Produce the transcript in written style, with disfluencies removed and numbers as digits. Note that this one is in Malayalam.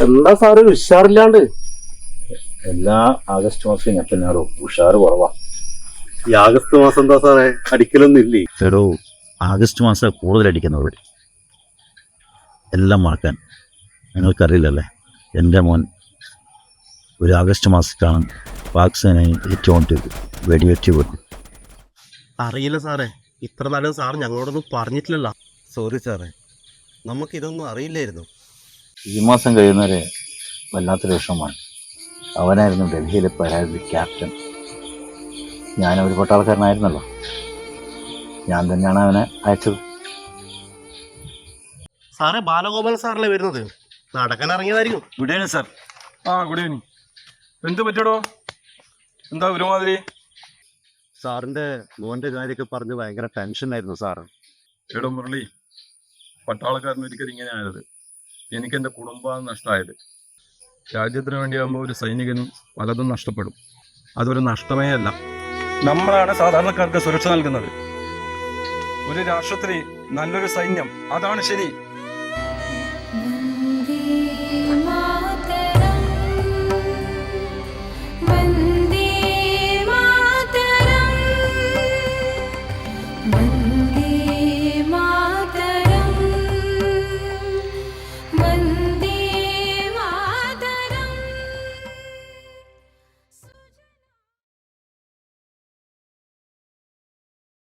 എന്താ സാറ് ഉഷാറില്ലാണ്ട്? എല്ലാ ആഗസ്റ്റ് മാസം ഞെപ്പനാടോ ഉഷാറ് കുറവാ. ഈ ആഗസ്റ്റ് മാസം എന്താ സാറേ അടിക്കലൊന്നും ഇല്ലേ? എടോ ആഗസ്റ്റ് മാസം കൂടുതൽ അടിക്കുന്നത്. എല്ലാം മറക്കാൻ നിങ്ങൾക്കറിയില്ലല്ലേ, എൻ്റെ മോൻ ഒരു ആഗസ്റ്റ് മാസത്തിലാണ് പാകിസ്ഥാനായി ഏറ്റവും വെടിവെച്ച് പോയി. അറിയില്ല സാറേ, ഇത്ര നല്ലത് സാർ ഞങ്ങളോടൊന്നും പറഞ്ഞിട്ടില്ലല്ലോ. സോറി സാറേ, നമുക്കിതൊന്നും അറിയില്ലായിരുന്നു. ഈ മാസം കഴിയുന്നവരെ വല്ലാത്തൊരു വിഷമമാണ്. അവനായിരുന്നു ഡൽഹിയിലെ പരാതി ക്യാപ്റ്റൻ. ഞാനൊരു പട്ടാളക്കാരനായിരുന്നല്ലോ, ഞാൻ തന്നെയാണ് അവനെ അയച്ചത്. സാറേ, ബാലഗോപാൽ സാറല്ലേ വരുന്നത്? നടക്കാൻ ഇറങ്ങിയതായിരിക്കും. Good evening sir. Good evening. എന്ത് പറ്റടോ? എന്താ ഒരുമാതിരി? സാറിന്റെ മോന്റെ കാര്യമൊക്കെ പറഞ്ഞ് ഭയങ്കര ടെൻഷനായിരുന്നു സാറ്. എടോ മുരളി, പട്ടാളക്കാരൻ ഒരിക്കലും ഇങ്ങനെ ആയത്. എനിക്ക് എൻ്റെ കുടുംബമാണ് നഷ്ടമായത്. രാജ്യത്തിന് വേണ്ടിയാകുമ്പോൾ ഒരു സൈനികനും പലതും നഷ്ടപ്പെടും. അതൊരു നഷ്ടമേ അല്ല. നമ്മളാണ് സാധാരണക്കാർക്ക് സുരക്ഷ നൽകുന്നത്. ഒരു രാഷ്ട്രത്തിൽ നല്ലൊരു സൈന്യം, അതാണ് ശരി.